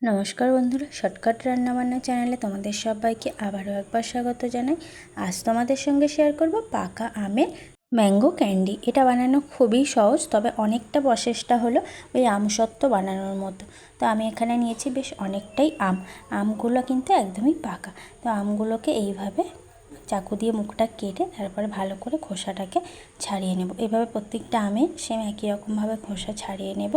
নমস্কার বন্ধুরা, শর্টকাট রান্নাবান্না চ্যানেলে তোমাদের সবাইকে আবারও একবার স্বাগত জানাই। আজ তোমাদের সঙ্গে শেয়ার করব পাকা আমের ম্যাঙ্গো ক্যান্ডি। এটা বানানো খুবই সহজ, তবে অনেকটা প্রসেসটা হলো ওই আমসত্ত্ব বানানোর মতো। তো আমি এখানে নিয়েছি বেশ অনেকটাই আমগুলো কিন্তু একদমই পাকা। তো আমগুলোকে এইভাবে চাকু দিয়ে মুখটা কেটে তারপরে ভালো করে খোসাটাকে ছাড়িয়ে নেব। এভাবে প্রত্যেকটা আমের সেম একই রকমভাবে খোসা ছাড়িয়ে নেব।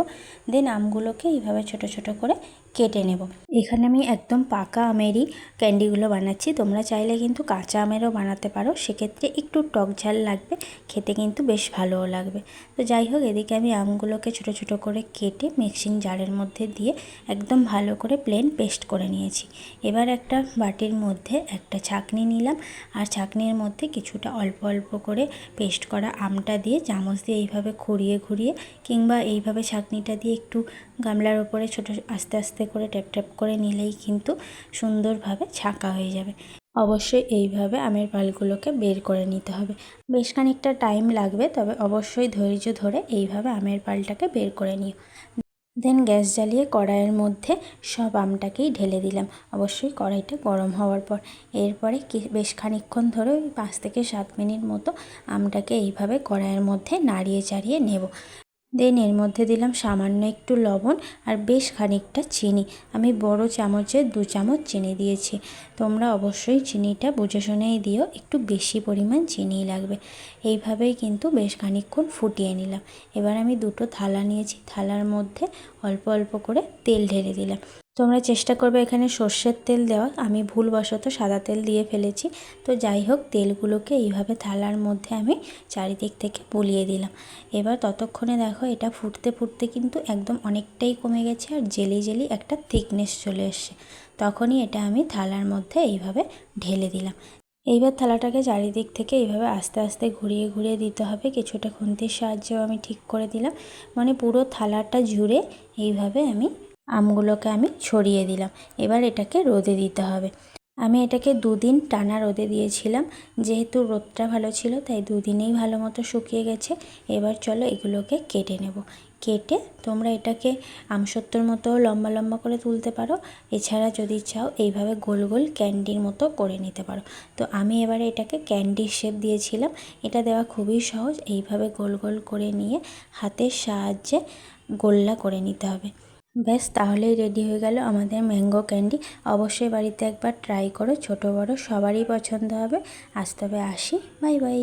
দেন আমগুলোকে এইভাবে ছোট ছোট করে কেটে নেব। এখানে আমি একদম পাকা আমেরই ক্যান্ডিগুলো বানাচ্ছি, তোমরা চাইলে কিন্তু কাঁচা আমেরও বানাতে পারো, সেক্ষেত্রে একটু টক ঝাল লাগবে, খেতে কিন্তু বেশ ভালোও লাগবে। তো যাই হোক, এদিকে আমি আমগুলোকে ছোট ছোট করে কেটে মিক্সিং জারের মধ্যে দিয়ে একদম ভালো করে প্লেন পেস্ট করে নিয়েছি। এবার একটা বাটির মধ্যে একটা ছাঁকনি নিলাম, আর ছাঁকনির মধ্যে কিছুটা অল্প অল্প করে পেস্ট করা আমটা দিয়ে চামচ দিয়ে এইভাবে ঘুরিয়ে ঘুরিয়ে কিংবা এইভাবে ছাঁকনিটা দিয়ে একটু গামলার ওপরে ছোটো আস্তে আস্তে করে ট্যাপ ট্যাপ করে নিলেই কিন্তু সুন্দরভাবে ছাঁকা হয়ে যাবে। অবশ্যই এইভাবে আমের পালগুলোকে বের করে নিতে হবে। বেশ খানিকটা টাইম লাগবে, তবে অবশ্যই ধৈর্য ধরে এইভাবে আমের পালটাকে বের করে নিও। দেন গ্যাস জ্বালিয়ে কড়াইয়ের মধ্যে সব আমটাকেই ঢেলে দিলাম। অবশ্যই কড়াইটা গরম হওয়ার পর এরপরে বেশ খানিকক্ষণ ধরে ওই 5 থেকে 7 মিনিট মতো আমটাকে এইভাবে কড়াইয়ের মধ্যে নাড়িয়ে চাড়িয়ে নেব। দেন এর মধ্যে দিলাম সামান্য একটু লবণ আর বেশ খানিকটা চিনি। আমি বড় চামচে 2 চামচ চিনি দিয়েছি। তোমরা অবশ্যই চিনিটা বুঝে শুনেই দিও, একটু বেশি পরিমাণ চিনিই লাগবে। এইভাবেই কিন্তু বেশ খানিকক্ষণ ফুটিয়ে নিলাম। এবার আমি দুটো থালা নিয়েছি, থালার মধ্যে অল্প অল্প করে তেল ঢেলে দিলাম। তোমরা চেষ্টা করবে এখানে সর্ষের তেল দেওয়া, আমি ভুলবশত সাদা তেল দিয়ে ফেলেছি। তো যাই হোক, তেলগুলোকে এইভাবে থালার মধ্যে আমি চারিদিক থেকে বুলিয়ে দিলাম। এবার ততক্ষণে দেখো এটা ফুটতে ফুটতে কিন্তু একদম অনেকটাই কমে গেছে আর জেলি জেলি একটা থিকনেস চলে এসছে। তখনই এটা আমি থালার মধ্যে এইভাবে ঢেলে দিলাম। এইবার থালাটাকে চারিদিক থেকে এইভাবে আস্তে আস্তে ঘুরিয়ে ঘুরিয়ে দিতে হবে। কিছুটা খুন্তির সাহায্যেও আমি ঠিক করে দিলাম, মানে পুরো থালাটা জুড়ে এইভাবে আমি আমগুলোকে আমি ছড়িয়ে দিলাম। এবার এটাকে রোদে দিতে হবে। আমি এটাকে 2 দিন টানা রোদে দিয়েছিলাম, যেহেতু রোদটা ভালো ছিল তাই 2 দিনেই ভালো মতো শুকিয়ে গেছে। এবার চলো এগুলোকে কেটে নেব। কেটে তোমরা এটাকে আমসত্ত্বর মতো লম্বা লম্বা করে তুলতে পারো, এছাড়া যদি চাও এইভাবে গোল গোল ক্যান্ডির মতো করে নিতে পারো। তো আমি এবারে এটাকে ক্যান্ডির শেপ দিয়েছিলাম। এটা দেওয়া খুবই সহজ। এইভাবে গোল গোল করে নিয়ে হাতের সাহায্যে গোল্লা করে নিতে হবে। ব্যাস, তাহলেই রেডি হয়ে গেল আমাদের ম্যাঙ্গো ক্যান্ডি। অবশ্যই বাড়িতে একবার ট্রাই করো, ছোট বড় সবারই পছন্দ হবে। আজ তবে আসি, বাই বাই।